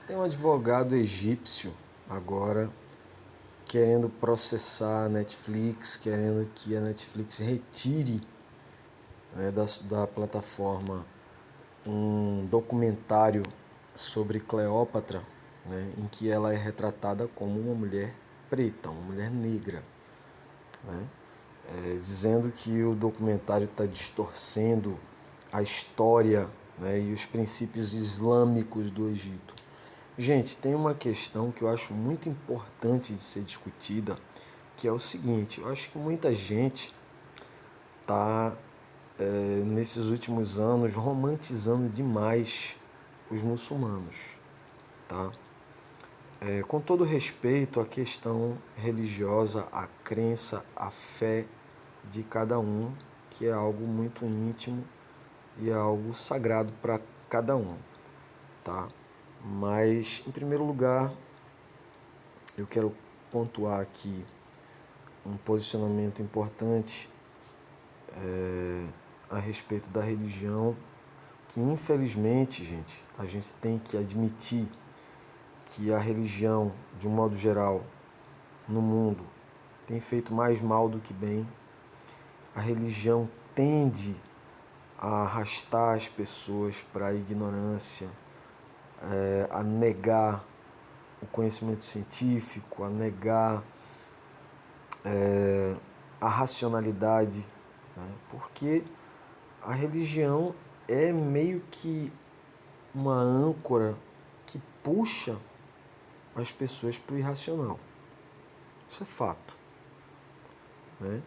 Tem um advogado egípcio agora querendo processar a Netflix, querendo que a Netflix retire, né, da plataforma um documentário sobre Cleópatra, né, em que ela é retratada como uma mulher preta, uma mulher negra, né, dizendo que o documentário está distorcendo a história, né, e os princípios islâmicos do Egito. Gente, tem uma questão que eu acho muito importante de ser discutida, que é o seguinte: eu acho que muita gente está, nesses últimos anos, romantizando demais os muçulmanos, tá? Com todo respeito à questão religiosa, à crença, à fé de cada um, que é algo muito íntimo e é algo sagrado para cada um, tá? Mas, em primeiro lugar, eu quero pontuar aqui um posicionamento importante a respeito da religião, que infelizmente, gente, a gente tem que admitir que a religião, de um modo geral, no mundo, tem feito mais mal do que bem. A religião tende a arrastar as pessoas para a ignorância, a negar o conhecimento científico, a negar a racionalidade, né? Porque a religião é meio que uma âncora que puxa as pessoas para o irracional. Isso é fato, né?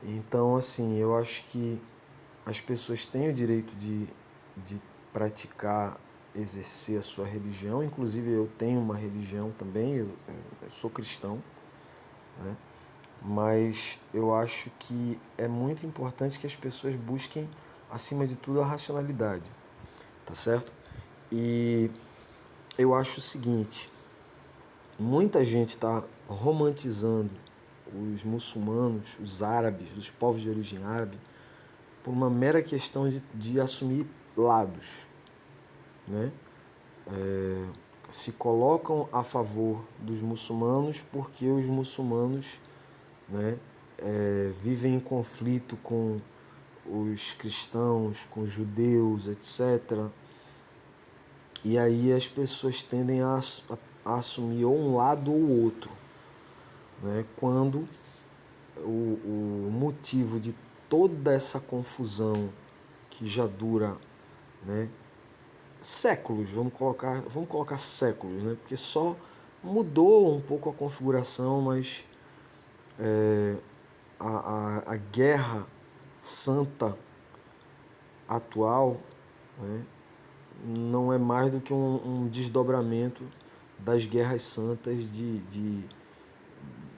Então, assim, eu acho que as pessoas têm o direito de praticar, exercer a sua religião. Inclusive, eu tenho uma religião também, eu sou cristão, né? Mas eu acho que é muito importante que as pessoas busquem, acima de tudo, a racionalidade, tá certo? E eu acho o seguinte: muita gente está romantizando os muçulmanos, os árabes, os povos de origem árabe, por uma mera questão de assumir lados, né? Se colocam a favor dos muçulmanos porque os muçulmanos, né, vivem em conflito com os cristãos, com os judeus, etc. E aí as pessoas tendem a assumir ou um lado ou outro, né? Quando o motivo de toda essa confusão que já dura, né, séculos, vamos colocar séculos, né? Porque só mudou um pouco a configuração, mas a guerra santa atual, né, não é mais do que um desdobramento das guerras santas de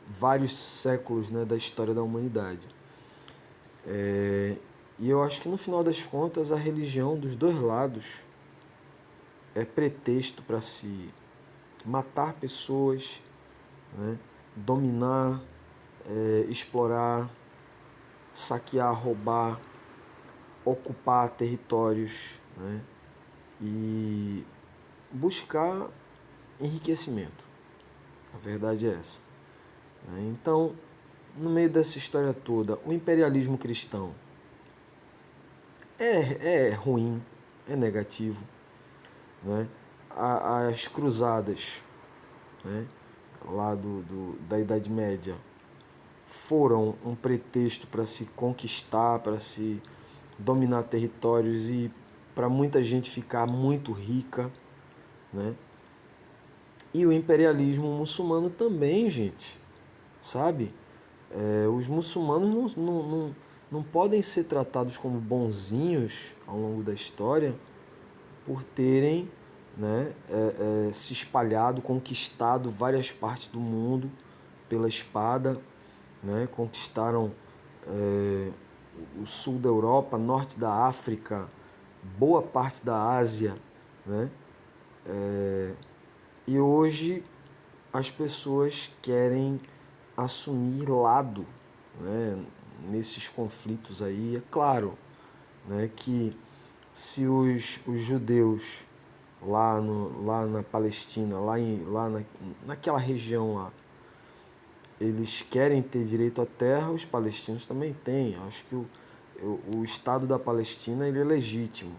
vários séculos, né, da história da humanidade. E eu acho que no final das contas a religião dos dois lados é pretexto para se matar pessoas, né, dominar, explorar, saquear, roubar, ocupar territórios, né, e buscar enriquecimento. A verdade é essa. Então, no meio dessa história toda, o imperialismo cristão é ruim, é negativo, né? As cruzadas, né, lá da Idade Média foram um pretexto para se conquistar, para se dominar territórios e para muita gente ficar muito rica, né? E o imperialismo muçulmano também, gente, sabe? Os muçulmanos não podem ser tratados como bonzinhos ao longo da história por terem, né, se espalhado, conquistado várias partes do mundo pela espada, né? Conquistaram o sul da Europa, norte da África, boa parte da Ásia, né? E hoje as pessoas querem assumir lado, né, nesses conflitos aí. É claro, né, que se os judeus lá na Palestina, naquela região lá, eles querem ter direito à terra, os palestinos também têm. Acho que o Estado da Palestina ele é legítimo,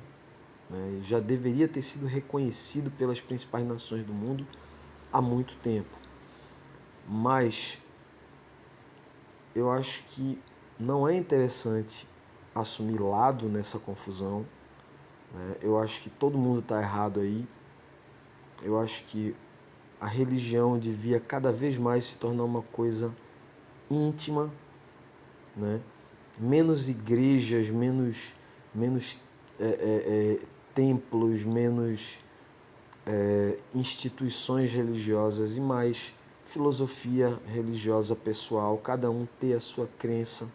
né? Já deveria ter sido reconhecido pelas principais nações do mundo há muito tempo. Mas eu acho que não é interessante assumir lado nessa confusão, né? Eu acho que todo mundo está errado aí. Eu acho que a religião devia cada vez mais se tornar uma coisa íntima, né? Menos igrejas, menos templos, menos instituições religiosas e mais filosofia religiosa pessoal, cada um ter a sua crença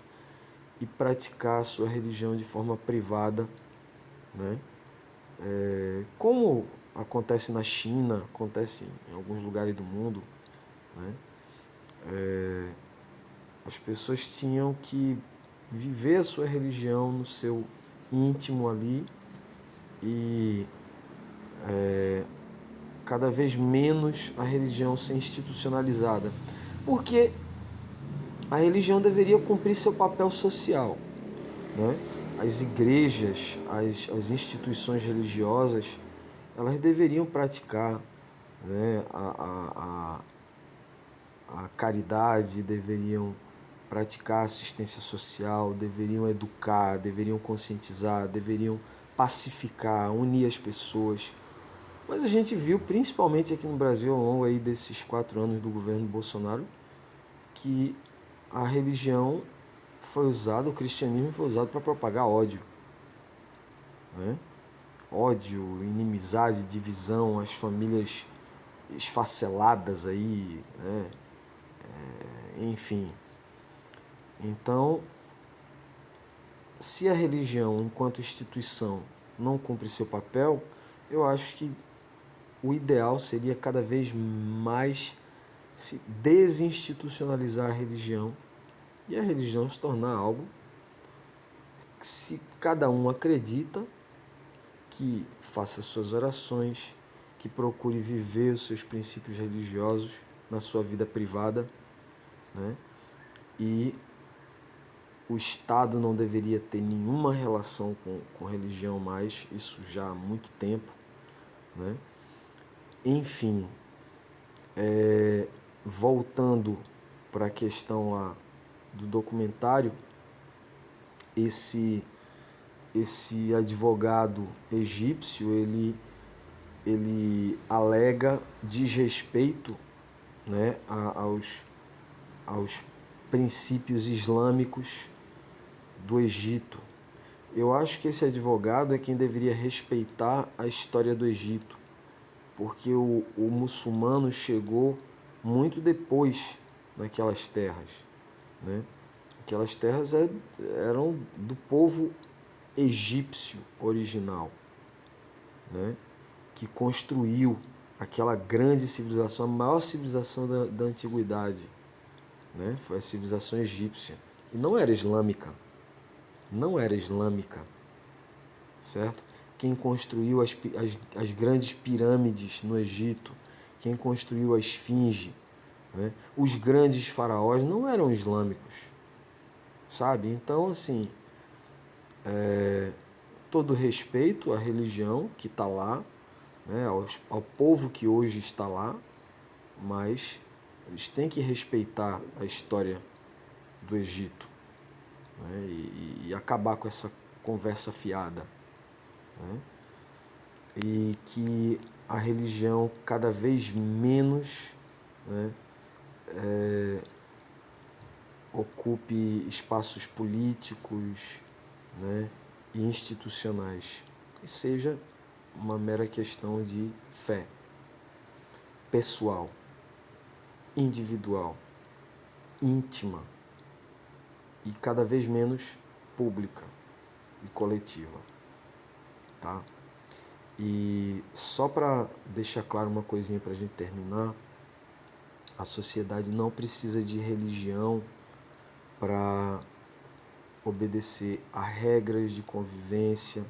e praticar a sua religião de forma privada, né? Como acontece na China, acontece em alguns lugares do mundo, né? As pessoas tinham que viver a sua religião no seu íntimo ali e cada vez menos a religião ser institucionalizada. Porque a religião deveria cumprir seu papel social, né? As igrejas, as instituições religiosas, elas deveriam praticar, né, a caridade, deveriam praticar assistência social, deveriam educar, deveriam conscientizar, deveriam pacificar, unir as pessoas. Mas a gente viu, principalmente aqui no Brasil, ao longo aí desses 4 anos do governo Bolsonaro, que a religião foi usada, o cristianismo foi usado para propagar ódio, né? Ódio, inimizade, divisão, as famílias esfaceladas aí, né? Enfim. Então, se a religião, enquanto instituição, não cumpre seu papel, eu acho que o ideal seria cada vez mais se desinstitucionalizar a religião e a religião se tornar algo que, se cada um acredita, que faça suas orações, que procure viver os seus princípios religiosos na sua vida privada, né? E o Estado não deveria ter nenhuma relação com religião mais, isso já há muito tempo, né? Enfim, voltando para a questão lá do documentário, esse advogado egípcio, ele alega desrespeito, né, aos princípios islâmicos do Egito. Eu acho que esse advogado é quem deveria respeitar a história do Egito, porque o muçulmano chegou muito depois naquelas terras, né? Aquelas terras eram do povo egípcio original, né? Que construiu aquela grande civilização, a maior civilização da antiguidade, né? Foi a civilização egípcia. E não era islâmica. Não era islâmica, certo? Quem construiu as grandes pirâmides no Egito, quem construiu a Esfinge, né? Os grandes faraós não eram islâmicos, sabe? Então, assim, todo respeito à religião que está lá, né? Ao povo que hoje está lá, mas eles têm que respeitar a história do Egito, né? E acabar com essa conversa fiada, né? E que a religião cada vez menos, né, ocupe espaços políticos, né, e institucionais, e seja uma mera questão de fé pessoal, individual, íntima e cada vez menos pública e coletiva, tá? E só para deixar claro uma coisinha para a gente terminar, a sociedade não precisa de religião para obedecer a regras de convivência,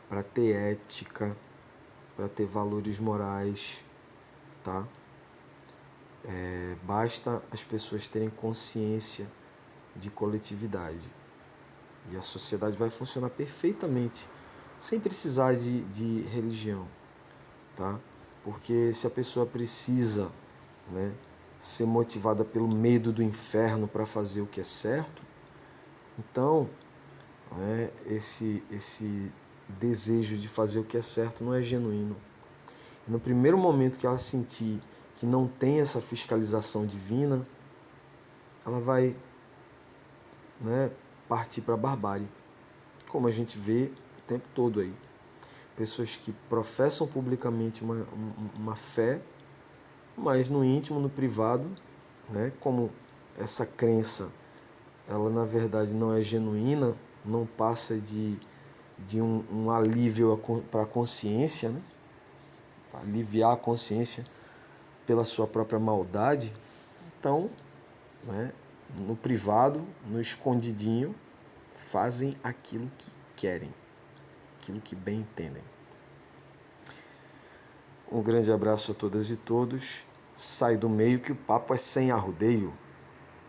para ter ética, para ter valores morais, tá? Basta as pessoas terem consciência de coletividade. E a sociedade vai funcionar perfeitamente, sem precisar de religião, tá? Porque se a pessoa precisa, né, ser motivada pelo medo do inferno para fazer o que é certo, então, né, esse desejo de fazer o que é certo não é genuíno. E no primeiro momento que ela sentir que não tem essa fiscalização divina, ela vai, né, partir para a barbárie, como a gente vê o tempo todo aí. Pessoas que professam publicamente uma fé, mas no íntimo, no privado, né, como essa crença, ela na verdade não é genuína, não passa de um alívio para a consciência, né, aliviar a consciência pela sua própria maldade. Então, né, no privado, no escondidinho, fazem aquilo que querem, aquilo que bem entendem. Um grande abraço a todas e todos. Sai do meio que o papo é sem arrodeio.